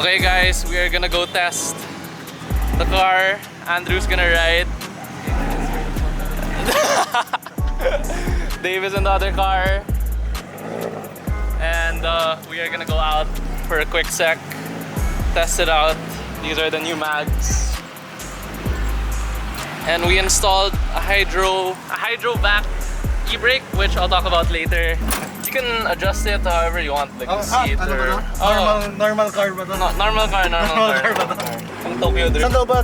Okay guys, we are gonna go test the car. Andrew's gonna ride. Dave is in the other car. And we are gonna go out for a quick sec. Test it out. These are the new mags. And we installed a hydro back e-brake, which I'll talk about later. You can adjust it however you want, like seat or... Normal car ba ito? Normal car ba ito? Ang Tokyo Drift. Saan daw ba?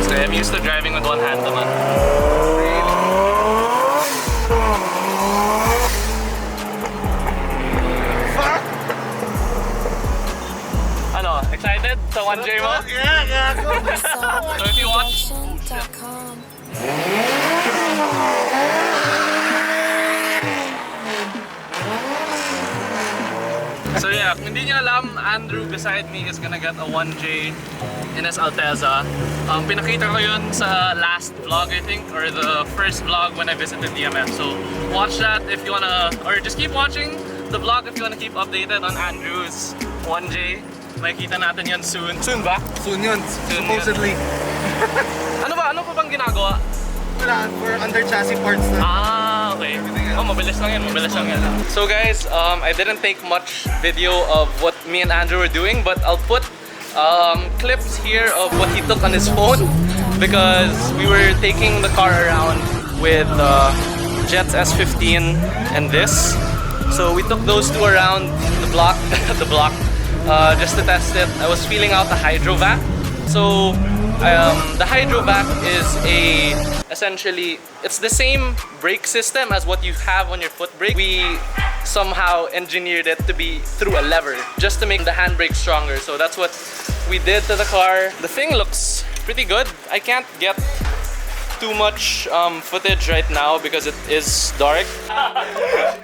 So I'm used to driving with one hand naman. Ano? Excited sa 1J mo? Yeah, So if you watch... So yeah, kung hindi nyo alam, Andrew beside me is gonna get a 1J in his Alteza. Pinakita ko yun sa last vlog, I think, or the first vlog when I visited DMF. So watch that if you wanna, or just keep watching the vlog if you wanna keep updated on Andrew's 1J. Makikita natin yun soon. Soon ba? Soon yun, supposedly. Ano pa bang ginagawa? Wala, for under chassis parts na. Ah, okay. Oh, mabilis lang yan. So guys, I didn't take much video of what me and Andrew were doing, but I'll put clips here of what he took on his phone because we were taking the car around with Jets S15 and this. So we took those two around the block, just to test it. I was feeling out the hydro vac. So the hydro vac is essentially, it's the same brake system as what you have on your foot brake. We somehow engineered it to be through a lever just to make the handbrake stronger. So that's what we did to the car. The thing looks pretty good. I can't get too much footage right now because it is dark.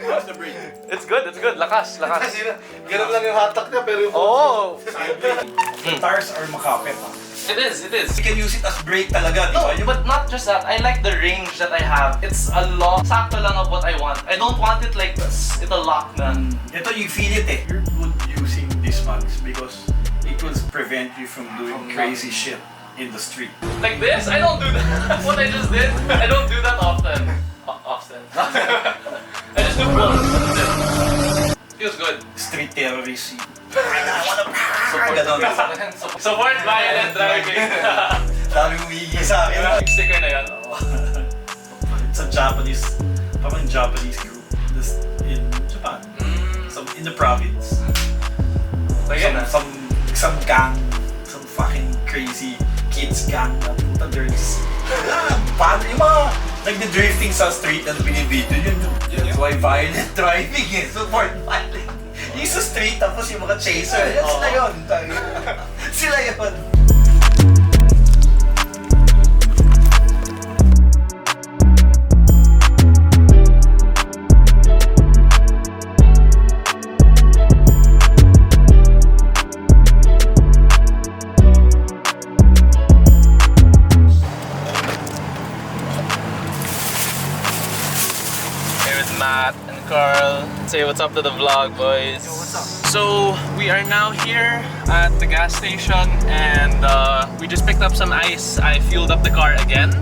What's the brake? It's good. Lakas. Ganun lang yung hatak niya pero yung... Oh! The tires are makapit. It is. You can use it as brake talaga, di No, ba? but not just that. I like the range that I have. It's a lot. Sakto lang of what I want. I don't want it like this. It'll lock na. Ito, you feel it eh. You're good using these mags because it will prevent you from doing crazy shit in the street. Like this? I don't do that. What I just did, I don't do that often. I just do pulls. Feels good. Street terrorist. I wanna Support violent driving. Dami humihingi sa akin. Yung sticker na yan. It's a Japanese, parang Japanese group in Japan. In the province. Some gang, some fucking crazy kids gang na puta girls. Paano yung mga nagde-drifting sa street na binibidyo yun. That's why violent driving eh. Support violent. Yung sa street tapos yung mga chaser. Yan sila yun. Sila yun. Matt and Carl. Say what's up to the vlog, boys. Yo, what's up? So we are now here at the gas station and we just picked up some ice. I fueled up the car again.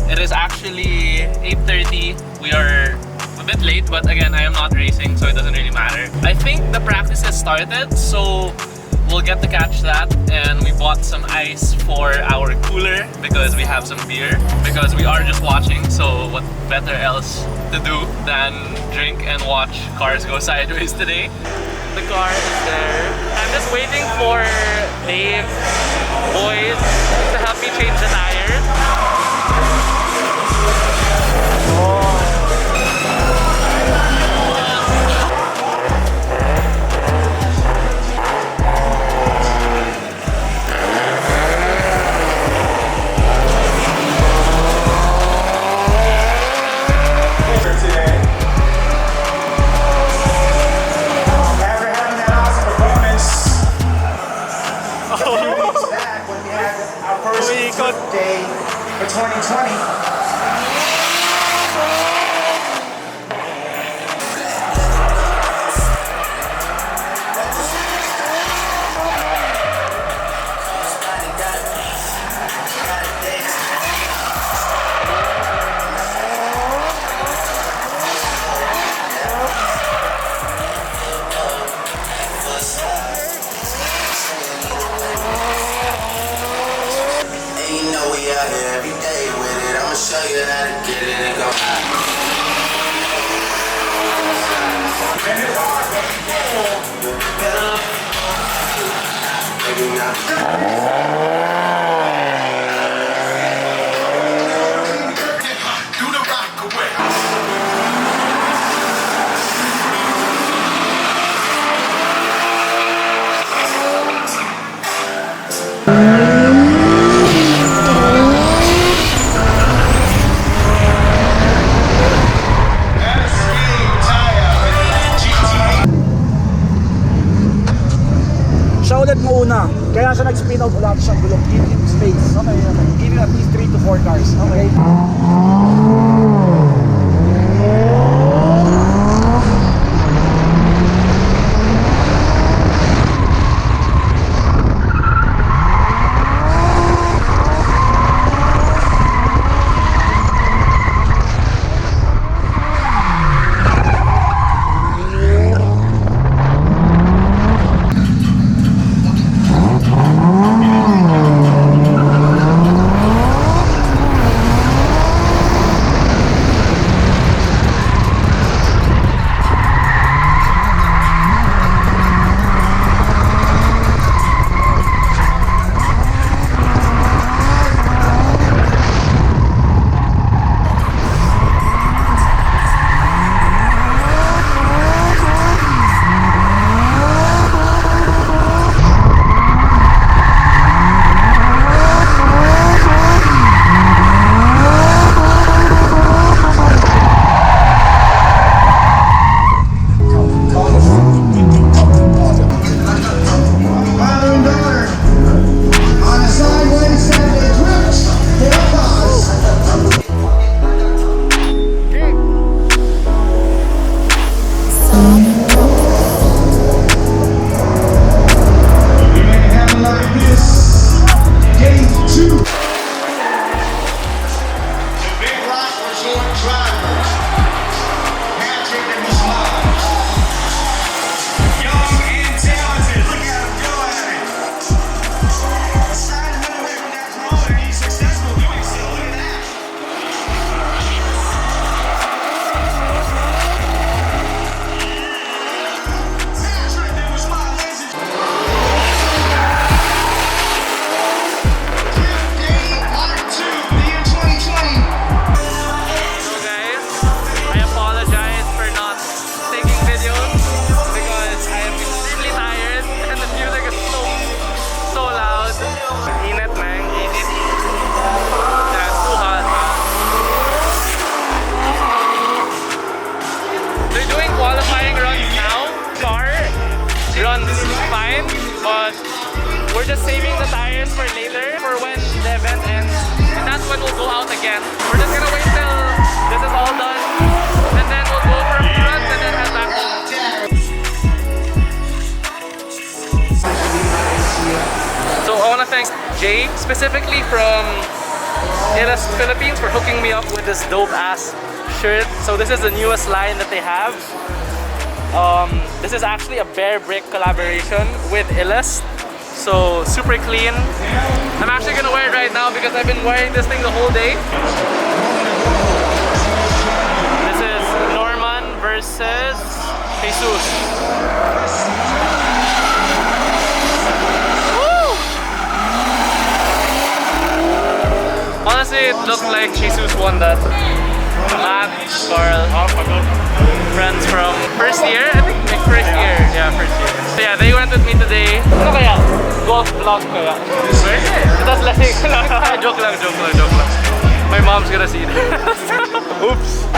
It is actually 8:30. We are a bit late, but again, I am not racing, so it doesn't really matter. I think the practice has started, so we'll get to catch that. And we bought some ice for our cooler because we have some beer. Because we are just watching, so what better else to do than drink and watch cars go sideways today. The car is there. I'm just waiting for Dave, boys, to help me change the tires. Day for 2020. we out here every day with it. I'ma show you how to get it and go Maybe not. Siya ulit mauna. Kaya siya nag-spin out ulit siyang gulong. Give him space. Okay, okay. Give him at least 3 to 4 cars. Okay. but we're just saving the tires for later, for when the event ends, and that's when we'll go out again. We're just gonna wait till this is all done, and then we'll go for a few runs and then head back home. So I want to thank Jay, specifically from Ilas Philippines, for hooking me up with this dope ass shirt. So this is the newest line that they have. This is actually a Bear Brick collaboration with Ilas. So super clean. I'm actually gonna wear it right now because I've been wearing this thing the whole day. This is Norman versus Jesus. Honestly, it looked like Jesus won that. Matt, Carl, friends from first year, I think like first year. Yeah, first year. So yeah, they went with me today. Ano kaya? Golf vlog kaya? Tapos lasing lang. Joke lang. My mom's gonna see this. Oops.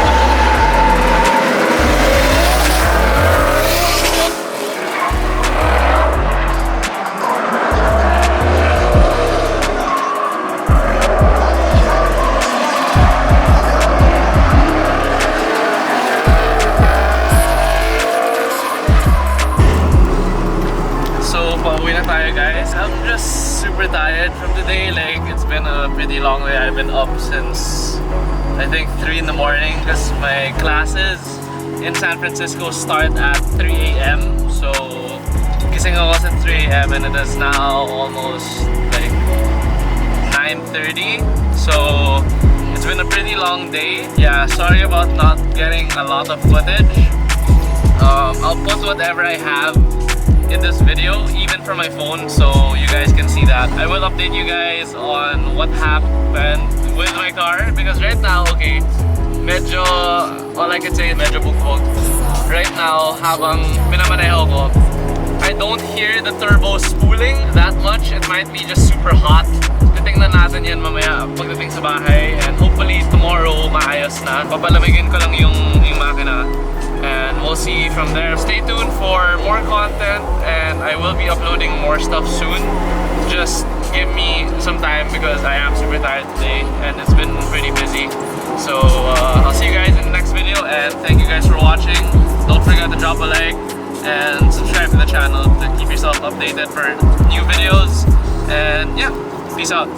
Pauwi na tayo, guys. I'm just super tired from today. Like, it's been a pretty long day. I've been up since I think 3 in the morning because my classes in San Francisco start at 3 a.m. So gising ako at 3 a.m. and it is now almost like 9 9:30. So it's been a pretty long day. Yeah, sorry about not getting a lot of footage. I'll put whatever I have in this video, even from my phone, so you guys can see that. I will update you guys on what happened with my car because right now, okay, medyo, all I can say is medyo bugbog. Right now, habang minamaneho ko, I don't hear the turbo spooling that much. It might be just super hot. Titingnan natin yan mamaya pagdating sa bahay, and hopefully tomorrow maayos na. Papalamigin ko lang yung makina. And we'll see from there. Stay tuned for more content and I will be uploading more stuff soon. Just give me some time because I am super tired today and it's been pretty busy. So I'll see you guys in the next video and thank you guys for watching. Don't forget to drop a like and subscribe to the channel to keep yourself updated for new videos. And yeah, peace out.